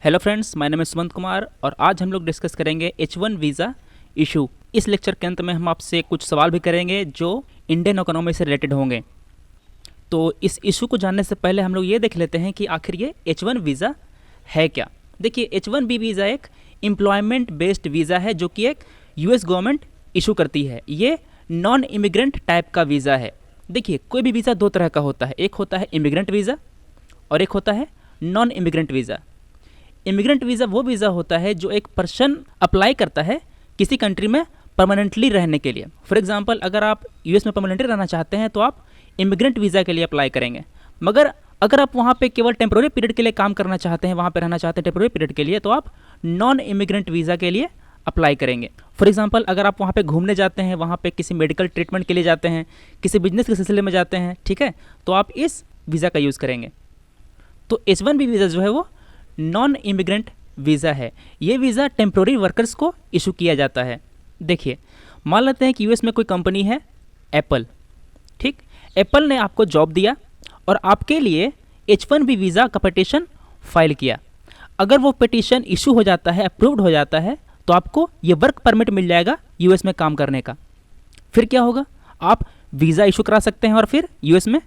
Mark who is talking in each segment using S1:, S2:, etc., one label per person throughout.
S1: Hello friends, my name है सुमंत कुमार और आज हम लोग डिस्कस करेंगे H1 वीज़ा इशू। इस लेक्चर के अंत में हम आपसे कुछ सवाल भी करेंगे जो इंडियन इकोनॉमी से रिलेटेड होंगे। तो इस इशू को जानने से पहले हम लोग ये देख लेते हैं कि आखिर ये H1 वीज़ा है क्या। देखिए, H1B वीज़ा एक एम्प्लॉयमेंट बेस्ड वीज़ा है जो कि एक यूएस गवर्नमेंट इशू करती है। ये नॉन इमिग्रेंट टाइप का वीज़ा है। देखिए, कोई भी वीज़ा दो तरह का होता है, एक होता है इमिग्रेंट वीज़ा और एक होता है non immigrant visa. Immigrant visa वो वीज़ा होता है जो एक पर्सन अप्लाई करता है किसी कंट्री में परमानेंटली रहने के लिए। फॉर एग्जांपल, अगर आप यूएस में परमानेंटली रहना चाहते हैं तो आप इमिग्रेंट वीज़ा के लिए अप्लाई करेंगे। मगर अगर आप वहाँ पे केवल टेम्प्रोरी पीरियड के लिए काम करना चाहते हैं, वहाँ पे रहना चाहते हैं टेम्प्रोरी पीरियड के लिए, तो आप नॉन इमिग्रेंट वीज़ा के लिए अप्लाई करेंगे। फॉर एग्जांपल, अगर आप वहाँ पे घूमने जाते हैं, वहाँ पे किसी मेडिकल ट्रीटमेंट के लिए जाते हैं, किसी बिजनेस के सिलसिले में जाते हैं, ठीक है, तो आप इस वीज़ा का यूज़ करेंगे। तो H1B वीज़ा जो है वो नॉन इमिग्रेंट वीज़ा है। ये वीज़ा टेम्प्रोरी वर्कर्स को इशू किया जाता है। देखिए, मान लेते हैं कि यूएस में कोई कंपनी है एप्पल, ठीक। एप्पल ने आपको जॉब दिया और आपके लिए H1B वीज़ा का पिटीशन फाइल किया। अगर वो पिटीशन इशू हो जाता है, अप्रूव्ड हो जाता है, तो आपको ये वर्क परमिट मिल जाएगा यूएस में काम करने का। फिर क्या होगा, आप वीज़ा इशू करा सकते हैं और फिर यूएस में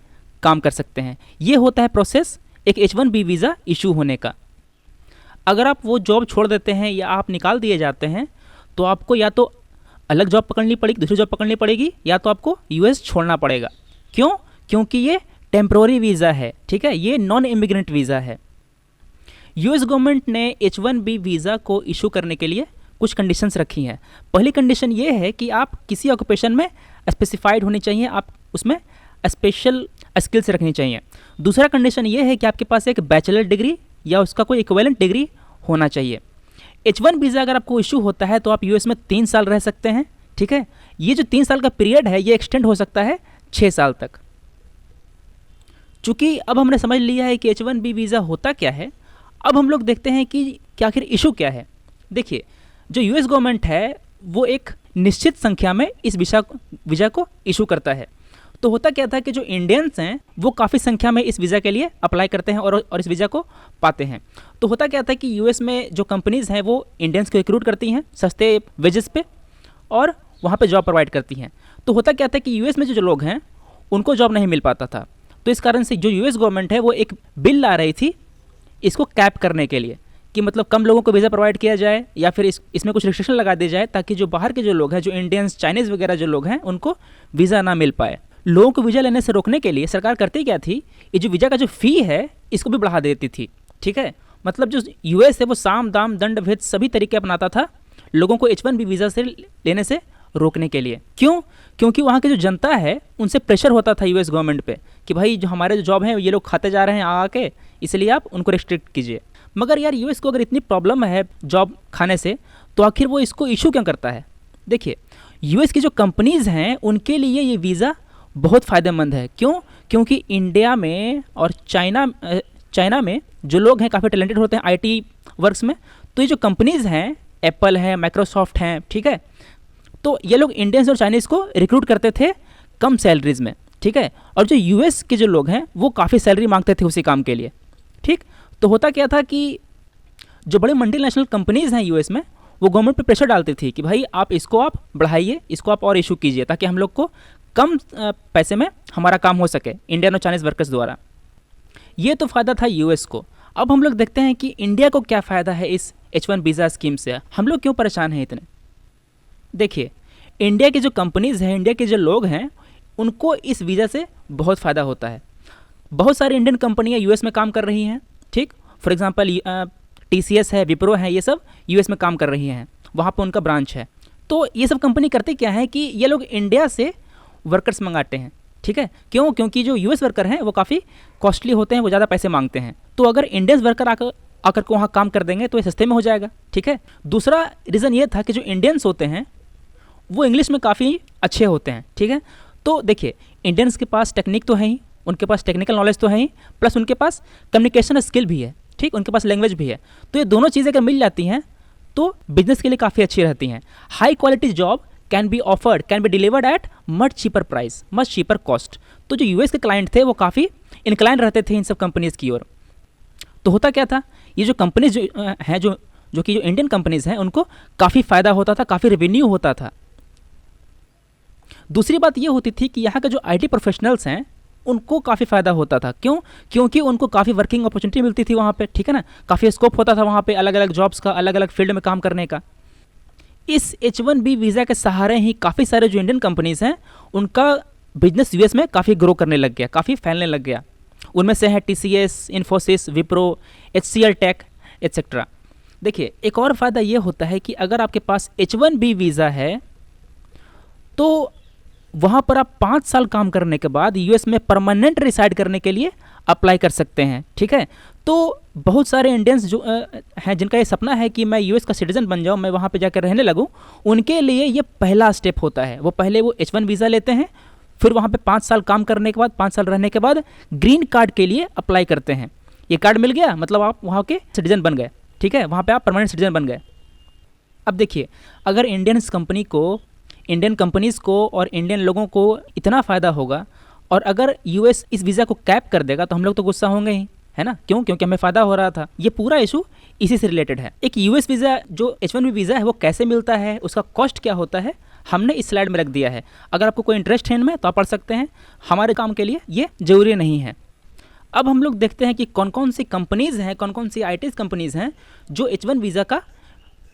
S1: काम कर सकते हैं। ये होता है प्रोसेस एक H1B वीज़ा इशू होने का। अगर आप वो जॉब छोड़ देते हैं या आप निकाल दिए जाते हैं तो आपको या तो अलग जॉब पकड़नी पड़ेगी, दूसरी जॉब पकड़नी पड़ेगी, या तो आपको यूएस छोड़ना पड़ेगा। क्यों? क्योंकि ये टेम्प्रोरी वीज़ा है, ठीक है, ये नॉन इमिग्रेंट वीज़ा है। यूएस गवर्नमेंट ने H1B वीज़ा को इशू करने के लिए कुछ कंडीशंस रखी हैं। पहली कंडीशन ये है कि आप किसी ऑक्यूपेशन में स्पेसिफाइड होनी चाहिए, आप उसमें स्पेशल स्किल्स रखनी चाहिए। दूसरा कंडीशन ये है कि आपके पास एक बैचलर डिग्री या उसका कोई इक्विवेलेंट डिग्री होना चाहिए। H1 वीज़ा अगर आपको इशू होता है तो आप यूएस में 3 साल रह सकते हैं, ठीक है। ये जो 3 साल का पीरियड है ये एक्सटेंड हो सकता है 6 साल तक। चूँकि अब हमने समझ लिया है कि H1B वीज़ा होता क्या है, अब हम लोग देखते हैं कि आखिर इशू क्या है। देखिए, जो यूएस गवर्नमेंट है वो एक निश्चित संख्या में इस वीज़ा को इशू करता है। तो होता क्या था कि जो इंडियंस हैं वो काफ़ी संख्या में इस वीज़ा के लिए अप्लाई करते हैं और इस वीज़ा को पाते हैं। तो होता क्या था कि यूएस में जो कंपनीज़ हैं वो इंडियंस को रिक्रूट करती हैं सस्ते वेजेस पे और वहाँ पे जॉब प्रोवाइड करती हैं। तो होता क्या था कि यूएस में जो लोग हैं उनको जॉब नहीं मिल पाता था। तो इस कारण से जो यूएस गवर्नमेंट है वो एक बिल ला रही थी इसको कैप करने के लिए, कि मतलब कम लोगों को वीज़ा प्रोवाइड किया जाए या फिर इसमें कुछ रिस्ट्रिक्शन लगा दी जाए ताकि जो बाहर के जो लोग हैं, जो इंडियंस, चाइनीज़ वगैरह जो लोग हैं, उनको वीज़ा ना मिल पाए। लोगों को वीज़ा लेने से रोकने के लिए सरकार करती क्या थी, ये जो वीज़ा का जो फ़ी है इसको भी बढ़ा देती थी, ठीक है। मतलब जो यूएस है वो साम दाम दंड भेद सभी तरीके अपनाता था लोगों को H1B वीज़ा से लेने से रोकने के लिए। क्यों? क्योंकि वहाँ की जो जनता है उनसे प्रेशर होता था यूएस गवर्नमेंट पे कि भाई जो हमारे जो जॉब हैं ये लोग खाते जा रहे हैं आके, इसलिए आप उनको रिस्ट्रिक्ट कीजिए। मगर यार, यूएस को अगर इतनी प्रॉब्लम है जॉब खाने से तो आखिर वो इसको इशू क्यों करता है? देखिए, यूएस की जो कंपनीज़ हैं उनके लिए ये वीज़ा बहुत फ़ायदेमंद है। क्यों? क्योंकि इंडिया में और चाइना में जो लोग हैं काफ़ी टैलेंटेड होते हैं आईटी वर्क्स में। तो ये जो कंपनीज़ हैं, एप्पल है, माइक्रोसॉफ्ट हैं, ठीक है, तो ये लोग इंडियंस और चाइनीज़ को रिक्रूट करते थे कम सैलरीज़ में, ठीक है। और जो यूएस के जो लोग हैं वो काफ़ी सैलरी मांगते थे उसी काम के लिए, ठीक। तो होता क्या था कि जो बड़े मल्टीनेशनल कंपनीज़ हैं यूएस में वो गवर्नमेंट पे प्रेशर डालती थी कि भाई इसको आप बढ़ाइए, इसको आप और इशू कीजिए ताकि हम लोग को कम पैसे में हमारा काम हो सके इंडियन और चाइनीज़ वर्कर्स द्वारा। ये तो फ़ायदा था यूएस को। अब हम लोग देखते हैं कि इंडिया को क्या फ़ायदा है इस H1 वीज़ा स्कीम से, हम लोग क्यों परेशान हैं इतने। देखिए, इंडिया की जो कंपनीज़ हैं, इंडिया के जो लोग हैं, उनको इस वीज़ा से बहुत फ़ायदा होता है। बहुत सारी इंडियन कंपनियाँ यूएस में काम कर रही हैं, ठीक। फॉर एग्जांपल TCS है, विप्रो है, ये सब यूएस में काम कर रही हैं, वहाँ पर उनका ब्रांच है। तो ये सब कंपनी करते क्या है कि ये लोग इंडिया से वर्कर्स मंगाते हैं, ठीक है। क्यों? क्योंकि जो यूएस वर्कर हैं वो काफ़ी कॉस्टली होते हैं, वो ज़्यादा पैसे मांगते हैं। तो अगर इंडियंस वर्कर आकर को वहाँ काम कर देंगे तो ये सस्ते में हो जाएगा, ठीक है। दूसरा रीज़न ये था कि जो इंडियंस होते हैं वो इंग्लिश में काफ़ी अच्छे होते हैं, ठीक है। तो देखिए, इंडियंस के पास टेक्निक तो है ही, उनके पास टेक्निकल नॉलेज तो है ही, प्लस उनके पास कम्युनिकेशन स्किल भी है, ठीक, उनके पास लैंग्वेज भी है। तो ये दोनों चीज़ें अगर मिल जाती हैं तो बिजनेस के लिए काफ़ी अच्छी रहती हैं। High quality job can be delivered eight much cheaper price, much cheaper cost. तो जो यूएस के क्लाइंट थे वो काफ़ी इंक्लाइन रहते थे इन सब कंपनीज़ की ओर। तो होता क्या था ये जो कंपनीज हैं जो कि जो इंडियन कंपनीज हैं उनको काफ़ी फ़ायदा होता था, काफ़ी रेवेन्यू होता था। दूसरी बात ये होती थी कि यहाँ के जो आईटी प्रोफेशनल्स हैं उनको काफ़ी फ़ायदा होता था। क्यों? क्योंकि उनको काफ़ी वर्किंग अपॉर्चुनिटी मिलती थी वहाँ पे, ठीक है ना, काफ़ी स्कोप होता था वहाँ पे अलग अलग जॉब्स का, अलग अलग फील्ड में काम करने का। इस H1B वीज़ा के सहारे ही काफ़ी सारे जो इंडियन कंपनीज़ हैं उनका बिजनेस यूएस में काफ़ी ग्रो करने लग गया, काफ़ी फैलने लग गया। उनमें से है TCS, Infosys, Wipro, HCL tech etcetera. देखिए, एक और फ़ायदा ये होता है कि अगर आपके पास H1B वीज़ा है तो वहाँ पर आप 5 साल काम करने के बाद यूएस में परमानेंट रिसाइड करने के लिए अप्लाई कर सकते हैं, ठीक है। तो बहुत सारे इंडियंस जो हैं जिनका ये सपना है कि मैं यूएस का सिटीज़न बन जाऊँ, मैं वहाँ पे जाकर रहने लगूँ, उनके लिए ये पहला स्टेप होता है। वो पहले वो H1 वीज़ा लेते हैं, फिर वहाँ पे 5 साल काम करने के बाद, 5 साल रहने के बाद ग्रीन कार्ड के लिए अप्लाई करते हैं। ये कार्ड मिल गया मतलब आप वहाँ के सिटीज़न बन गए, ठीक है, वहाँ पर आप परमानेंट सिटीज़न बन गए। अब देखिए, अगर इंडियन कंपनीज़ को और इंडियन लोगों को इतना फ़ायदा होगा और अगर यूएस इस वीज़ा को कैप कर देगा तो हम लोग तो गुस्सा होंगे ही, है ना। क्यों? क्योंकि हमें फ़ायदा हो रहा था। ये पूरा इशू इसी से रिलेटेड है। एक यूएस वीज़ा जो H1B वीज़ा है वो कैसे मिलता है, उसका कॉस्ट क्या होता है, हमने इस स्लाइड में रख दिया है। अगर आपको कोई इंटरेस्ट है इनमें तो आप पढ़ सकते हैं, हमारे काम के लिए ये ज़रूरी नहीं है। अब हम लोग देखते हैं कि कौन कौन सी कंपनीज़ हैं, कौन कौन सी IT कंपनीज़ हैं जो H1 वीज़ा का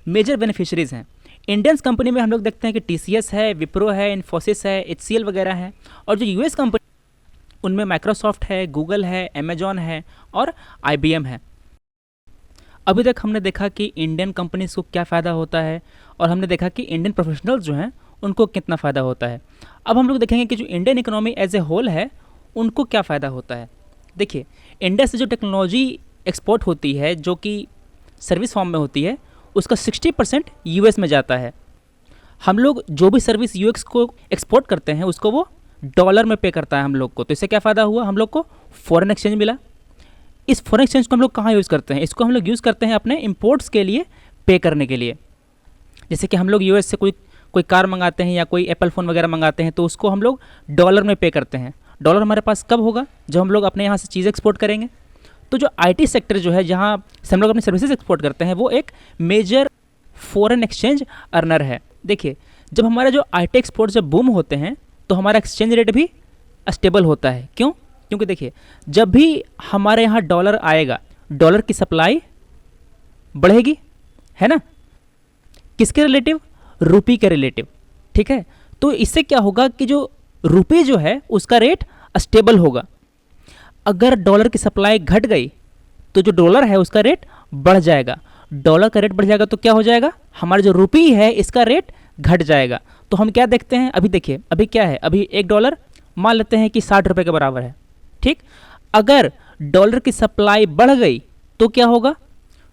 S1: मेजर बेनिफिशरीज़ हैं। इंडियंस कंपनी में हम लोग देखते हैं कि TCS है, विप्रो है, इन्फोसिस है, HCL वगैरह है। और जो यूएस कंपनी उनमें माइक्रोसॉफ्ट है, गूगल है, अमेजॉन है और IBM है। अभी तक हमने देखा कि इंडियन कंपनीज़ को क्या फ़ायदा होता है और हमने देखा कि इंडियन प्रोफेशनल्स जो हैं उनको कितना फ़ायदा होता है। अब हम लोग देखेंगे कि जो Indian economy as a whole है उनको क्या फ़ायदा होता है। देखिए, इंडिया से जो टेक्नोलॉजी एक्सपोर्ट होती है जो कि सर्विस फॉर्म में होती है उसका 60% यूएस में जाता है। हम लोग जो भी सर्विस यूएस को एक्सपोर्ट करते हैं उसको वो डॉलर में पे करता है हम लोग को। तो इससे क्या फ़ायदा हुआ, हम लोग को फॉरेन एक्सचेंज मिला। इस फॉरेन एक्सचेंज को हम लोग कहाँ यूज़ करते हैं, इसको हम लोग यूज़ करते हैं अपने इंपोर्ट्स के लिए पे करने के लिए। जैसे कि हम लोग यूएस से कोई कार मंगाते हैं या कोई एप्पल फ़ोन वगैरह मंगाते हैं तो उसको हम लोग डॉलर में पे करते हैं। डॉलर हमारे पास कब होगा, जब हम लोग अपने यहाँ से चीज़ें एक्सपोर्ट करेंगे। तो जो IT सेक्टर जो है जहाँ से हम लोग अपनी सर्विसेज एक्सपोर्ट करते हैं वो एक मेजर फॉरेन एक्सचेंज अर्नर है। देखिए, जब हमारा जो IT एक्सपोर्ट जब बूम होते हैं तो हमारा एक्सचेंज रेट भी स्टेबल होता है। क्यों? क्योंकि देखिए, जब भी हमारे यहाँ डॉलर आएगा, डॉलर की सप्लाई बढ़ेगी, है ना, किसके रिलेटिव, रुपी के रिलेटिव, ठीक है। तो इससे क्या होगा कि जो रुपी जो है उसका रेट स्टेबल होगा। अगर डॉलर की सप्लाई घट गई तो जो डॉलर है उसका रेट बढ़ जाएगा। डॉलर का रेट बढ़ जाएगा तो क्या हो जाएगा, हमारा जो रुपी है इसका रेट घट जाएगा। तो हम क्या देखते हैं, अभी देखिए, अभी क्या है, अभी $1 मान लेते हैं कि 60 रुपये के बराबर है, ठीक। अगर डॉलर की सप्लाई बढ़ गई तो क्या होगा,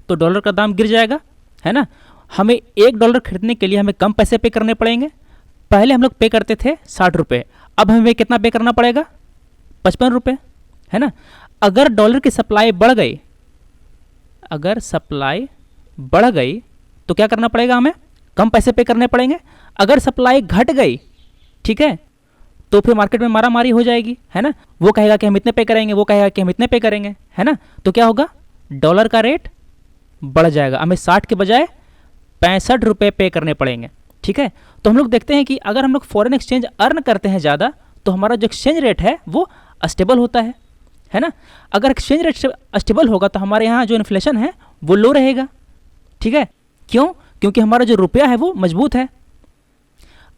S1: तो डॉलर का दाम गिर जाएगा, है ना। हमें $1 खरीदने के लिए हमें कम पैसे पे करने पड़ेंगे। पहले हम लोग पे करते थे 60 रुपये, अब हमें कितना पे करना पड़ेगा, 55 रुपये, है ना। अगर डॉलर की सप्लाई बढ़ गई, अगर सप्लाई बढ़ गई तो क्या करना पड़ेगा, हमें कम पैसे पे करने पड़ेंगे। अगर सप्लाई घट गई, ठीक है, तो फिर मार्केट में मारा मारी हो जाएगी, है ना। वो कहेगा कि हम इतने पे करेंगे, वो कहेगा कि हम इतने पे करेंगे, है ना। तो क्या होगा, डॉलर का रेट बढ़ जाएगा, हमें 60 के बजाय 65 रुपये पे करने पड़ेंगे, ठीक है। तो हम लोग देखते हैं कि अगर हम लोग फॉरेन एक्सचेंज अर्न करते हैं ज़्यादा तो हमारा जो एक्सचेंज रेट है वो स्टेबल होता है ना। अगर एक्सचेंज रेट स्टेबल होगा तो हमारे यहाँ जो इन्फ्लेशन है वो लो रहेगा, ठीक है। क्यों? क्योंकि हमारा जो रुपया है वो मजबूत है।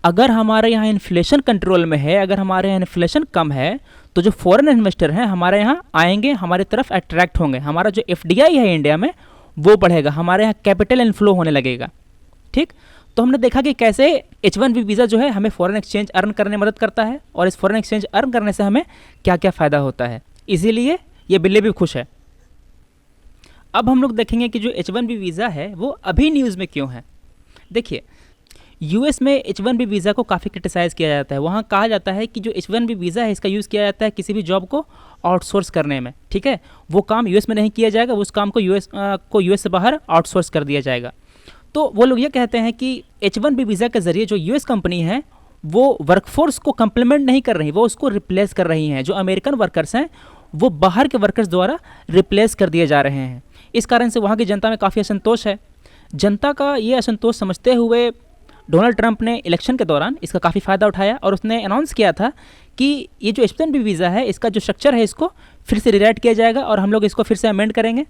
S1: अगर हमारे यहाँ इन्फ्लेशन कंट्रोल में है, अगर हमारे यहाँ इन्फ्लेशन कम है तो जो फॉरेन इन्वेस्टर हैं हमारे यहाँ आएंगे, हमारी तरफ अट्रैक्ट होंगे, हमारा जो FDI है इंडिया में वो बढ़ेगा, हमारे यहाँ कैपिटल इनफ्लो होने लगेगा, ठीक। तो हमने देखा कि कैसे H1B वीज़ा जो है हमें फॉरेन एक्सचेंज अर्न करने में मदद करता है और इस फॉरेन एक्सचेंज अर्न करने से हमें क्या क्या फ़ायदा होता है, इसीलिए ये बिल्ली भी खुश है। अब हम लोग देखेंगे कि जो H1B वीज़ा है वो अभी न्यूज़ में क्यों है। देखिए, यूएस में H1B वीज़ा को काफ़ी क्रिटिसाइज़ किया जाता है। वहाँ कहा जाता है कि जो H1B वीज़ा है इसका यूज़ किया जाता है किसी भी जॉब को आउटसोर्स करने में, ठीक है। वो काम यूएस में नहीं किया जाएगा, उस काम को यूएस से बाहर आउटसोर्स कर दिया जाएगा। तो वो लोग ये कहते हैं कि H1B वीज़ा के ज़रिए जो यूएस कंपनी है वो वर्कफोर्स को कम्प्लीमेंट नहीं कर रही, वो उसको रिप्लेस कर रही हैं। जो अमेरिकन वर्कर्स हैं वो बाहर के वर्कर्स द्वारा रिप्लेस कर दिए जा रहे हैं। इस कारण से वहाँ की जनता में काफ़ी असंतोष है। जनता का ये असंतोष समझते हुए डोनाल्ड ट्रंप ने इलेक्शन के दौरान इसका काफ़ी फ़ायदा उठाया और उसने अनाउंस किया था कि ये जो H-1B वीज़ा है इसका जो स्ट्रक्चर है इसको फिर से रिराइट किया जाएगा और हम लोग इसको फिर से अमेंड करेंगे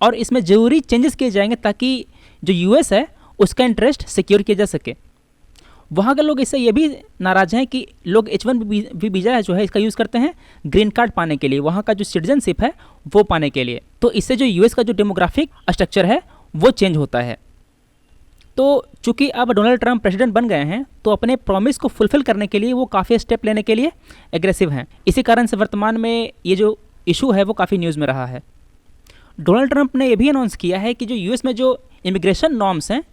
S1: और इसमें ज़रूरी चेंजेस किए जाएंगे ताकि जो यूएस है उसका इंटरेस्ट सिक्योर किया जा सके। वहाँ के लोग इससे ये भी नाराज़ हैं कि लोग H-1B वीज़ा जो है इसका यूज़ करते हैं ग्रीन कार्ड पाने के लिए, वहाँ का जो सिटीजनशिप है वो पाने के लिए। तो इससे जो यूएस का जो डेमोग्राफिक स्ट्रक्चर है वो चेंज होता है। तो चूंकि अब डोनाल्ड ट्रंप प्रेसिडेंट बन गए हैं तो अपने प्रॉमिस को फुलफिल करने के लिए वो काफ़ी स्टेप लेने के लिए एग्रेसिव हैं। इसी कारण से वर्तमान में ये जो इशू है वो काफ़ी न्यूज़ में रहा है। डोनाल्ड ट्रंप ने ये भी अनाउंस किया है कि जो यूएस में जो इमिग्रेशन नॉर्म्स हैं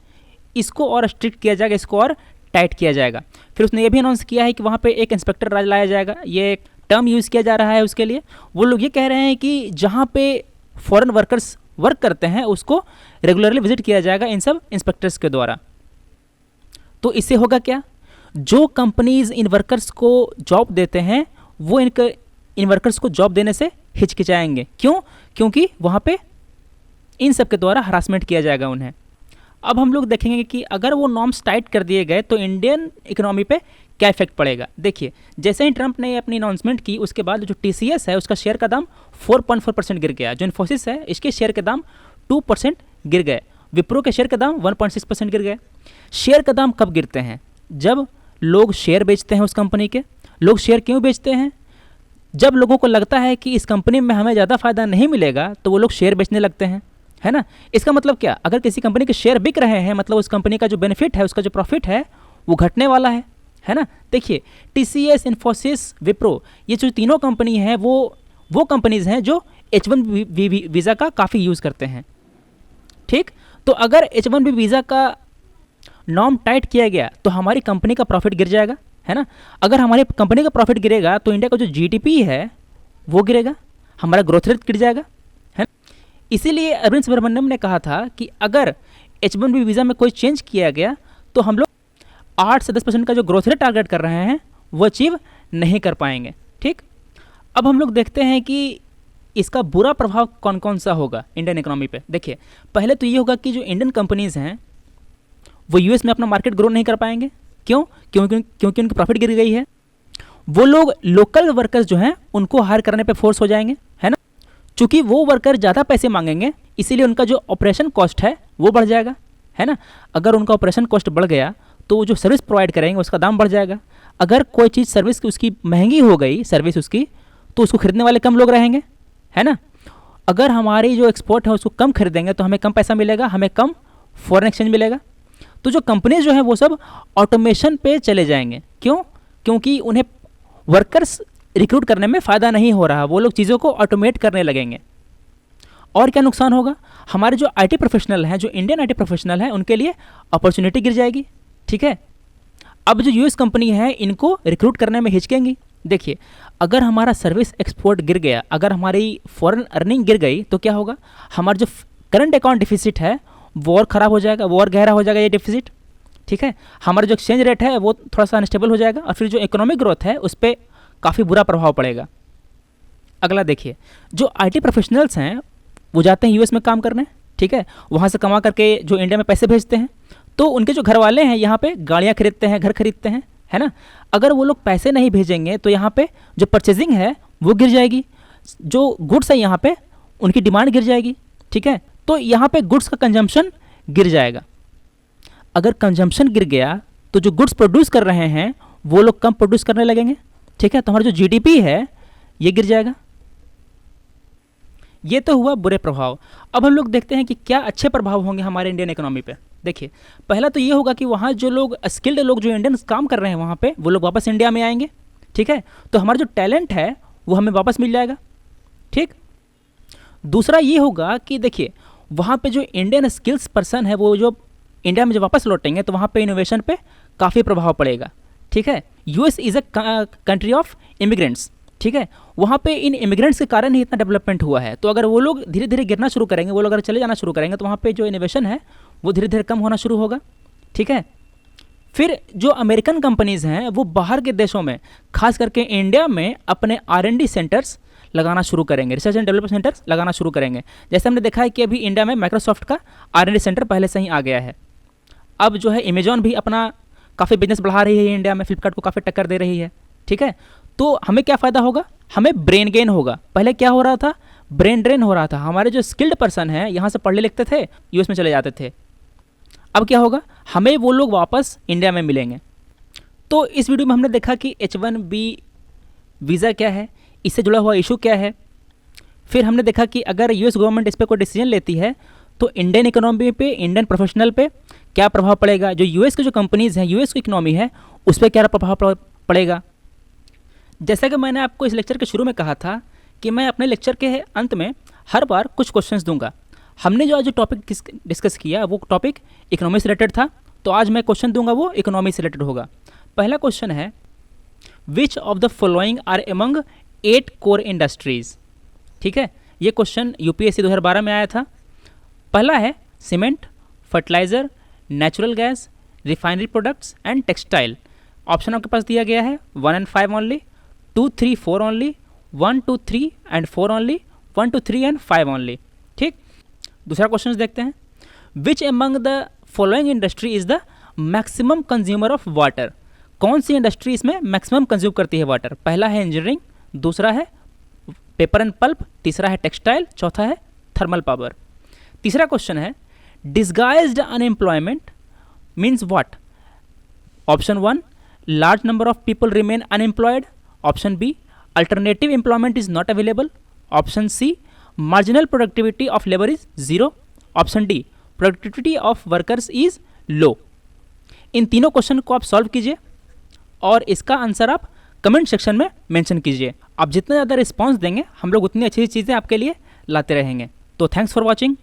S1: इसको और स्ट्रिक्ट किया जाएगा, इसको और टाइट किया जाएगा। फिर उसने ये भी अनाउंस किया है कि वहाँ पे एक इंस्पेक्टर राज लाया जाएगा। ये एक टर्म यूज़ किया जा रहा है उसके लिए। वो लोग ये कह रहे हैं कि जहाँ पे फॉरेन वर्कर्स वर्क करते हैं उसको रेगुलरली विजिट किया जाएगा इन सब इंस्पेक्टर्स के द्वारा। तो इससे होगा क्या, जो कंपनीज इन वर्कर्स को जॉब देते हैं वो इन वर्कर्स को जॉब देने से हिचकिचाएंगे। क्यों? क्योंकि वहाँ पे इन सब के द्वारा हरासमेंट किया जाएगा उन्हें। अब हम लोग देखेंगे कि अगर वो नॉर्म्स टाइट कर दिए गए तो इंडियन इकोनॉमी पे क्या इफेक्ट पड़ेगा। देखिए, जैसे ही ट्रंप ने अपनी अनाउंसमेंट की उसके बाद जो TCS है उसका शेयर का दाम 4.4% गिर गया। जो इन्फोसिस है इसके शेयर के दाम 2% गिर गए। विप्रो के शेयर का दाम 1.6% गिर गए। शेयर का दाम कब गिरते हैं? जब लोग शेयर बेचते हैं उस कंपनी के। लोग शेयर क्यों बेचते हैं? जब लोगों को लगता है कि इस कंपनी में हमें ज़्यादा फायदा नहीं मिलेगा तो वो लोग शेयर बेचने लगते हैं, है ना। इसका मतलब क्या, अगर किसी कंपनी के शेयर बिक रहे हैं मतलब उस कंपनी का जो बेनिफिट है, उसका जो प्रॉफिट है वो घटने वाला है ना। देखिए, TCS, इन्फोसिस, विप्रो, ये जो तीनों कंपनी हैं वो कंपनीज हैं जो H-1B वीज़ा का काफ़ी यूज़ करते हैं। ठीक, तो अगर H-1B वीज़ा का नॉर्म टाइट किया गया तो हमारी कंपनी का प्रॉफिट गिर जाएगा, है ना। अगर हमारी कंपनी का प्रॉफिट गिरेगा तो इंडिया का जो GDP है वो गिरेगा, हमारा ग्रोथ रेट गिर जाएगा, है ना। इसीलिए अरविंद सुब्रमण्यम ने कहा था कि अगर H-1B वीज़ा में कोई चेंज किया गया तो हम लोग 8 से 10% का जो ग्रोथ रेट टारगेट कर रहे हैं वो अचीव नहीं कर पाएंगे। ठीक, अब हम लोग देखते हैं कि इसका बुरा प्रभाव कौन कौन सा होगा इंडियन इकोनॉमी पे। देखिए, पहले तो ये होगा कि जो इंडियन कंपनीज़ हैं वो यूएस में अपना मार्केट ग्रो नहीं कर पाएंगे। क्यों? क्योंकि उनकी प्रॉफिट गिर गई है। वो लोग लोकल वर्कर्स जो हैं उनको हायर करने पे फोर्स हो जाएंगे, है ना। चूँकि वो वर्कर ज़्यादा पैसे मांगेंगे इसीलिए उनका जो ऑपरेशन कॉस्ट है वो बढ़ जाएगा, है ना। अगर उनका ऑपरेशन कॉस्ट बढ़ गया तो जो सर्विस प्रोवाइड करेंगे उसका दाम बढ़ जाएगा। अगर कोई चीज़ सर्विस उसकी महंगी हो गई, सर्विस उसकी, तो उसको खरीदने वाले कम लोग रहेंगे, है ना। अगर हमारी जो एक्सपोर्ट है उसको कम खरीदेंगे तो हमें कम पैसा मिलेगा, हमें कम फॉरेन एक्सचेंज मिलेगा। तो जो कंपनीज जो हैं वो सब ऑटोमेशन पे चले जाएंगे। क्यों? क्योंकि उन्हें वर्कर्स रिक्रूट करने में फ़ायदा नहीं हो रहा, वो लोग चीज़ों को ऑटोमेट करने लगेंगे। और क्या नुकसान होगा? हमारे जो IT प्रोफेशनल हैं, जो इंडियन IT प्रोफेशनल हैं, उनके लिए अपॉर्चुनिटी गिर जाएगी। ठीक है, अब जो यूएस कंपनी है इनको रिक्रूट करने में हिचकेंगी। देखिए, अगर हमारा सर्विस एक्सपोर्ट गिर गया, अगर हमारी फॉरेन अर्निंग गिर गई तो क्या होगा? हमारा जो करंट अकाउंट डिफिसिट है वो और ख़राब हो जाएगा, वो और गहरा हो जाएगा ये डिफिसिट। ठीक है, हमारा जो एक्सचेंज रेट है वो थोड़ा सा अनस्टेबल हो जाएगा और फिर जो इकोनॉमिक ग्रोथ है उस पर काफ़ी बुरा प्रभाव पड़ेगा। अगला देखिए, जो IT प्रोफेशनल्स हैं वो जाते हैं यूएस में काम करने, ठीक है, वहाँ से कमा करके जो इंडिया में पैसे भेजते हैं, तो उनके जो घर वाले हैं यहाँ पे गाड़ियाँ खरीदते हैं, घर खरीदते हैं, है ना। अगर वो लोग पैसे नहीं भेजेंगे तो यहाँ पे जो परचेजिंग है वो गिर जाएगी, जो गुड्स है यहाँ पे उनकी डिमांड गिर जाएगी। ठीक है, तो यहाँ पे गुड्स का कंजम्पशन गिर जाएगा। अगर कंजम्पशन गिर गया तो जो गुड्स प्रोड्यूस कर रहे हैं वो लोग कम प्रोड्यूस करने लगेंगे। ठीक है, तो हमारा जो GDP है ये गिर जाएगा। ये तो हुआ बुरे प्रभाव। अब हम लोग देखते हैं कि क्या अच्छे प्रभाव होंगे हमारे इंडियन इकोनॉमी पे। देखिए, पहला तो ये होगा कि वहाँ जो लोग स्किल्ड लोग जो इंडियंस काम कर रहे हैं वहाँ पे वो लोग वापस इंडिया में आएंगे। ठीक है, तो हमारा जो टैलेंट है वो हमें वापस मिल जाएगा। ठीक, दूसरा ये होगा कि देखिए वहाँ पे जो इंडियन स्किल्स पर्सन है वो जो इंडिया में जब वापस लौटेंगे तो वहाँ पे इनोवेशन पे काफ़ी प्रभाव पड़ेगा। ठीक है, US is a country of immigrants. ठीक है, वहाँ पे इन इमिग्रेंट्स के कारण ही इतना डेवलपमेंट हुआ है। तो अगर वो लोग धीरे धीरे गिरना शुरू करेंगे, वो लोग अगर चले जाना शुरू करेंगे तो वहाँ पे जो इनोवेशन है वो धीरे धीरे कम होना शुरू होगा। ठीक है, फिर जो अमेरिकन कंपनीज़ हैं वो बाहर के देशों में खास करके इंडिया में अपने R&D सेंटर्स लगाना शुरू करेंगे, रिसर्च एंड डेवलपमेंट सेंटर्स लगाना शुरू करेंगे। जैसे हमने देखा है कि अभी इंडिया में माइक्रोसॉफ्ट का R&D सेंटर पहले से ही आ गया है। अब जो है अमेजॉन भी अपना काफ़ी बिजनेस बढ़ा रही है इंडिया में, फ्लिपकार्ट को काफ़ी टक्कर दे रही है, ठीक है। तो हमें क्या फ़ायदा होगा, हमें ब्रेन गेन होगा। पहले क्या हो रहा था, ब्रेन ड्रेन हो रहा था, हमारे जो स्किल्ड पर्सन हैं यहाँ से पढ़ने लिखते थे, यूएस में चले जाते थे। अब क्या होगा, हमें वो लोग वापस इंडिया में मिलेंगे। तो इस वीडियो में हमने देखा कि H1B वीज़ा क्या है, इससे जुड़ा हुआ इशू क्या है। फिर हमने देखा कि अगर यूएस गवर्नमेंट इस पर कोई डिसीजन लेती है तो इंडियन इकोनॉमी पे, इंडियन प्रोफेशनल पे क्या प्रभाव पड़ेगा, जो यूएस की जो कंपनीज़ हैं, यूएस की इकोनॉमी है, उस पर क्या प्रभाव पड़ेगा। जैसा कि मैंने आपको इस लेक्चर के शुरू में कहा था कि मैं अपने लेक्चर के अंत में हर बार कुछ क्वेश्चंस दूंगा। हमने जो आज जो टॉपिक डिस्कस किया वो टॉपिक इकोनॉमी से रिलेटेड था, तो आज मैं क्वेश्चन दूंगा वो इकोनॉमी से रिलेटेड होगा। पहला क्वेश्चन है, which of the following are among 8 core industries. ठीक है, ये क्वेश्चन यूपीएससी 2012 में आया था। पहला है cement, fertiliser, natural gas, refinery products and textile. Option आपके पास दिया गया है 1 and 5 only, 2, 3, 4 only, 1, 2, 3 and 4 only, 1, 2, 3 and 5 only. ठीक, दूसरा क्वेश्चन देखते हैं, which among the following industry is the maximum consumer of water. कौन सी इंडस्ट्री इसमें मैक्सिमम कंज्यूम करती है वाटर। पहला है इंजीनियरिंग, दूसरा है पेपर एंड पल्प, तीसरा है टेक्सटाइल, चौथा है थर्मल पावर। तीसरा क्वेश्चन है, disguised unemployment means what. Option 1, large number of people remain unemployed. Option B, alternative employment is not available. Option C, marginal productivity of labour is 0। Option D, productivity of workers is low. इन तीनों question को आप solve कीजिए और इसका answer आप comment section में mention कीजिए। आप जितना ज़्यादा रिस्पांस देंगे हम लोग उतनी अच्छी चीज़ें आपके लिए लाते रहेंगे। तो थैंक्स फॉर वॉचिंग।